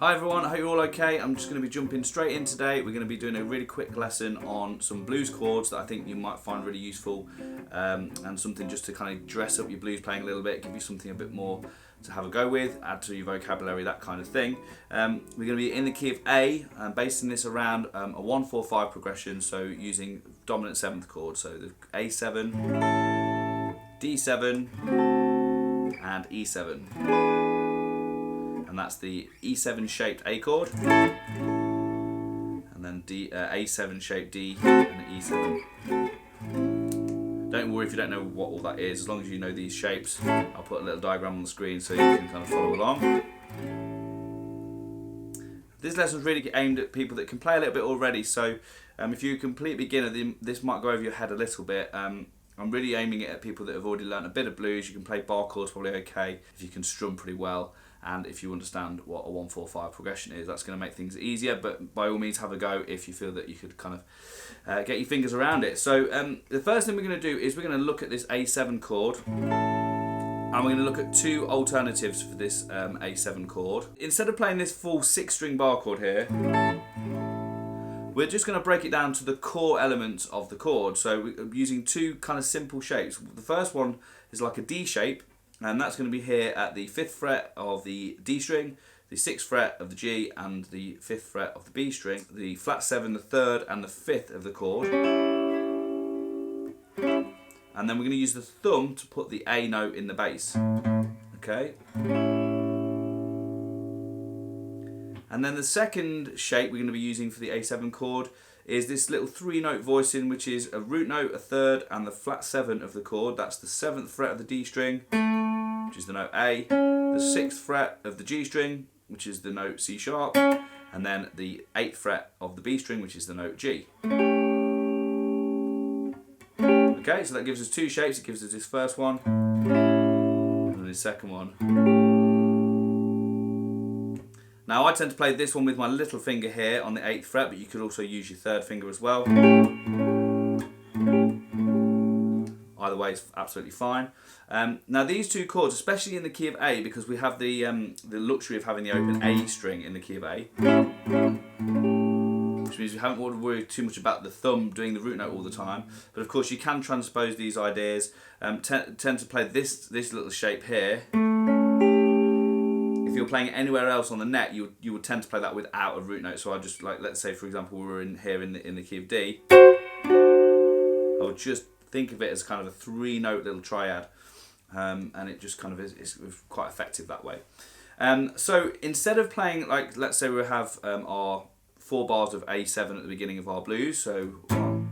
Hi everyone, I hope you're all okay. I'm just going to be jumping straight in today. We're going to be doing a really quick lesson on some blues chords that I think you might find really useful, and something just to kind of dress up your blues playing a little bit, give you something a bit more to have a go with, add to your vocabulary, that kind of thing. We're going to be in the key of A, basing this around a 1-4-5 progression, so using dominant 7th chord, so the A7, D7 and E7. And that's the E7 shaped A chord, and then A7 shaped D and E7. Don't worry if you don't know what all that is, as long as you know these shapes. I'll put a little diagram on the screen so you can kind of follow along. This lesson is really aimed at people that can play a little bit already, so if you're a complete beginner, this might go over your head a little bit. I'm really aiming it at people that have already learned a bit of blues. You can play bar chords probably okay if you can strum pretty well, and if you understand what a 1-4-5 progression is, that's going to make things easier. But by all means, have a go if you feel that you could kind of get your fingers around it. So the first thing we're going to do is we're going to look at this A7 chord, and we're going to look at two alternatives for this A7 chord. Instead of playing this full 6-string bar chord here, we're just going to break it down to the core elements of the chord. So we're using two kind of simple shapes. The first one is like a D shape, and that's going to be here at the 5th fret of the D string, the 6th fret of the G, and the 5th fret of the B string, the flat 7, the 3rd and the 5th of the chord. And then we're going to use the thumb to put the A note in the bass. Okay? And then the second shape we're going to be using for the A7 chord is this little 3-note voicing, which is a root note, a 3rd, and the flat 7 of the chord. That's the 7th fret of the D string, which is the note A, the 6th fret of the G string, which is the note C sharp, and then the 8th fret of the B string, which is the note G. Okay, so that gives us two shapes. It gives us this first one and then this second one. Now I tend to play this one with my little finger here on the 8th fret, but you could also use your 3rd finger as well. Either way is absolutely fine. Now these two chords, especially in the key of A, because we have the luxury of having the open A string in the key of A, which means we haven't got to worry too much about the thumb doing the root note all the time. But of course you can transpose these ideas. Tend to play this little shape here. If you're playing anywhere else on the net, you would tend to play that without a root note. So I just, like, let's say for example we were in here in the key of D, I would just think of it as kind of a 3-note little triad, and it just kind of is quite effective that way. So instead of playing, like, let's say we have our 4 bars of A7 at the beginning of our blues, so 1.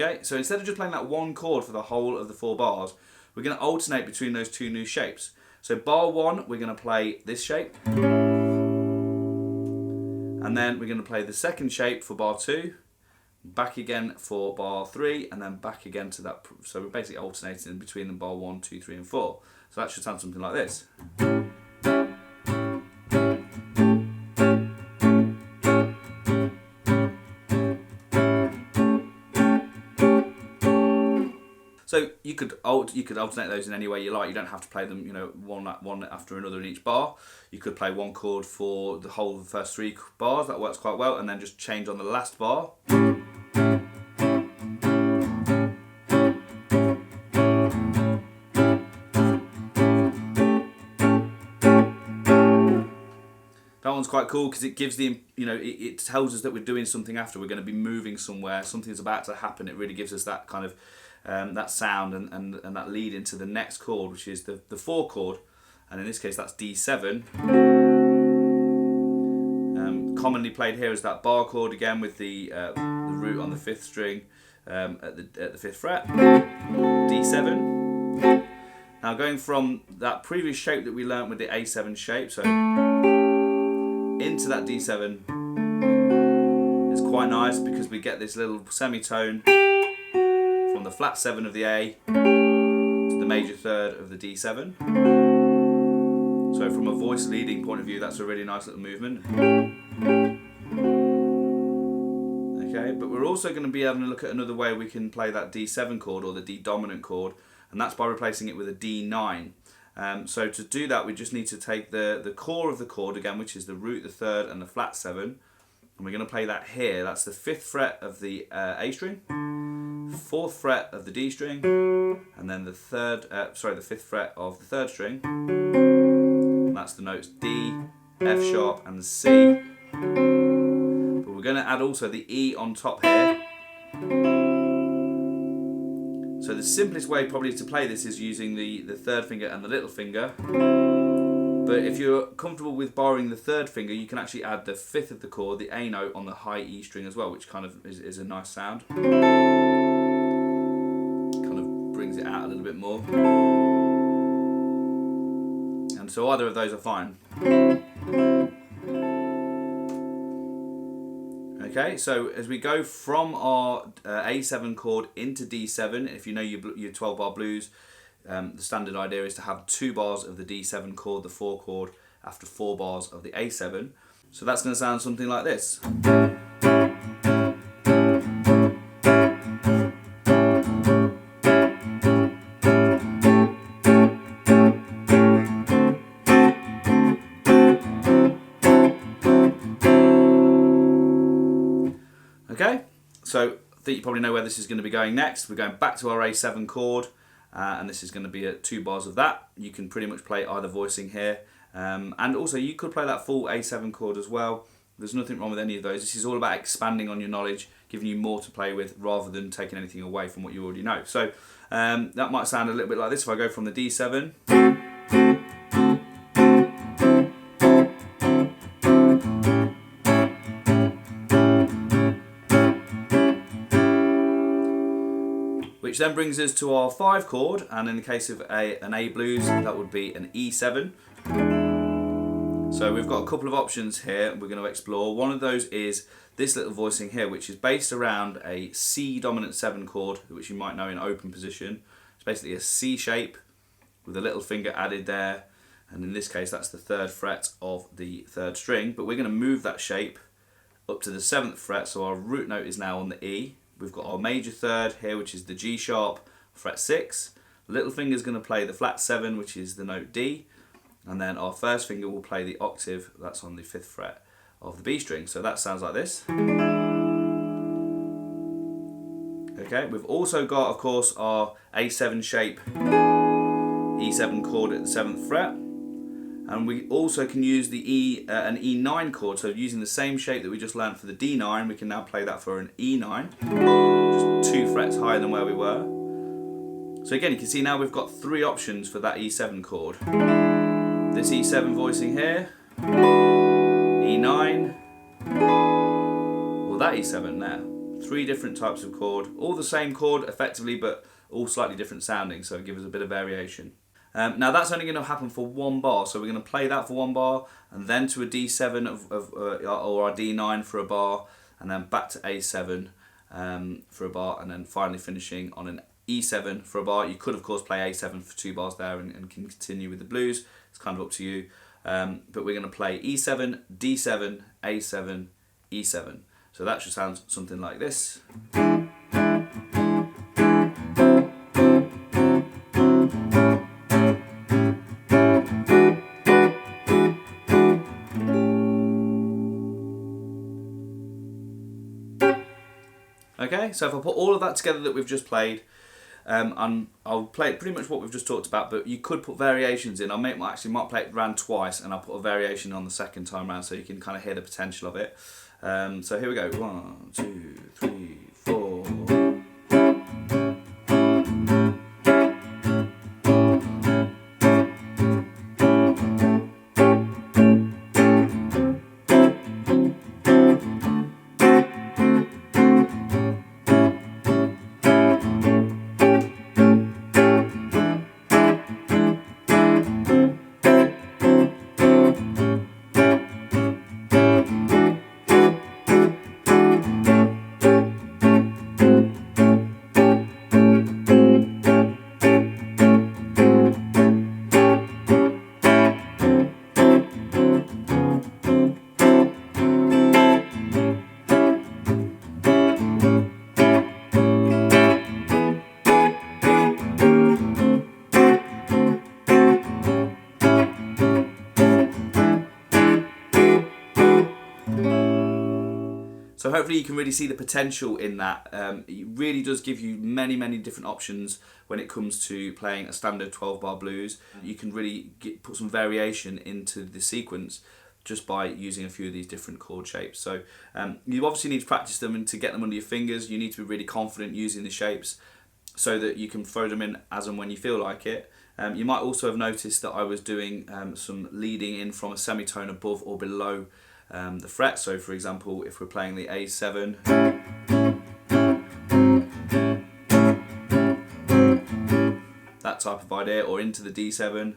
Okay, so instead of just playing that one chord for the whole of the 4 bars, we're going to alternate between those two new shapes. So bar 1, we're going to play this shape, and then we're going to play the second shape for bar 2, back again for bar 3, and then back again to that. So we're basically alternating between the bar 1, 2, 3 and 4. So that should sound something like this. So you could alternate those in any way you like. You don't have to play them, one after another in each bar. You could play one chord for the whole of the first 3 bars. That works quite well, and then just change on the last bar. That one's quite cool because it gives it tells us that we're doing something after. We're going to be moving somewhere. Something's about to happen. It really gives us that kind of that sound and that lead into the next chord, which is the 4 chord, and in this case that's D7. Commonly played here is that bar chord again with the root on the 5th string at the 5th fret, D7. Now going from that previous shape that we learnt with the A7 shape, so into that D7 is quite nice because we get this little semitone from the flat 7 of the A to the major 3rd of the D7. So from a voice leading point of view, that's a really nice little movement. Okay. Okay, but we're also going to be having a look at another way we can play that D7 chord, or the D dominant chord, and that's by replacing it with a D9. So to do that, we just need to take the core of the chord again, which is the root, the third, and the flat 7, and we're going to play that here. That's the 5th fret of the A string, 4th fret of the D string, and then the 5th fret of the 3rd string. And that's the notes D, F sharp, and C. But we're going to add also the E on top here. So the simplest way probably to play this is using the 3rd finger and the little finger. But if you're comfortable with borrowing the 3rd finger, you can actually add the 5th of the chord, the A note, on the high E string as well, which kind of is a nice sound. Kind of brings it out a little bit more. And so either of those are fine. Okay, so as we go from our A7 chord into D7, if you know your 12-bar blues, the standard idea is to have 2 bars of the D7 chord, the 4 chord, after 4 bars of the A7. So that's going to sound something like this. Okay, so I think you probably know where this is going to be going next. We're going back to our A7 chord, and this is going to be at 2 bars of that. You can pretty much play either voicing here, and also you could play that full A7 chord as well. There's nothing wrong with any of those. This is all about expanding on your knowledge, giving you more to play with rather than taking anything away from what you already know. So that might sound a little bit like this if I go from the D7. Which then brings us to our 5 chord, and in the case of an A blues, that would be an E7. So we've got a couple of options here we're going to explore. One of those is this little voicing here, which is based around a C dominant 7 chord, which you might know in open position. It's basically a C shape with a little finger added there, and in this case that's the 3rd fret of the 3rd string, but we're going to move that shape up to the 7th fret, so our root note is now on the E. We've got our major 3rd here, which is the G sharp, fret 6. The little finger is going to play the flat 7, which is the note D. And then our 1st finger will play the octave, that's on the 5th fret of the B string. So that sounds like this. Okay, we've also got, of course, our A7 shape, E7 chord at the 7th fret. And we also can use the an E9 chord, so using the same shape that we just learned for the D9, we can now play that for an E9, just 2 frets higher than where we were. So again, you can see now we've got 3 options for that E7 chord. This E7 voicing here, E9, or that E7 there. 3 different types of chord, all the same chord effectively, but all slightly different sounding, so it gives us a bit of variation. Now that's only going to happen for 1 bar, so we're going to play that for 1 bar, and then to a D7 or our D9 for a bar, and then back to A7 for a bar, and then finally finishing on an E7 for a bar. You could of course play A7 for 2 bars there and continue with the blues. It's kind of up to you, but we're going to play E7, D7, A7, E7. So that should sound something like this. Okay, so if I put all of that together that we've just played, I'll play it pretty much what we've just talked about, but you could put variations in. I might play it round twice, and I'll put a variation on the second time round so you can kind of hear the potential of it. So here we go. 1, 2, 3, 4. So hopefully you can really see the potential in that. It really does give you many, many different options when it comes to playing a standard 12-bar blues. You can really put some variation into the sequence just by using a few of these different chord shapes. So you obviously need to practice them, and to get them under your fingers you need to be really confident using the shapes so that you can throw them in as and when you feel like it. You might also have noticed that I was doing some leading in from a semitone above or below the fret. So for example, if we're playing the A7, that type of idea, or into the D7,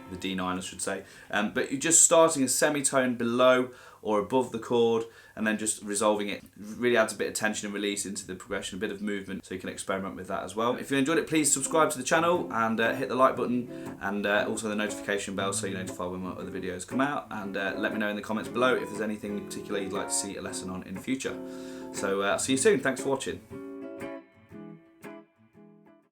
the D9 I should say, but you're just starting a semitone below or above the chord and then just resolving it. Really adds a bit of tension and release into the progression, a bit of movement, so you can experiment with that as well. If you enjoyed it, please subscribe to the channel and hit the like button, and also the notification bell so you're notified when my other videos come out, and let me know in the comments below if there's anything in particular you'd like to see a lesson on in the future. So see you soon, thanks for watching.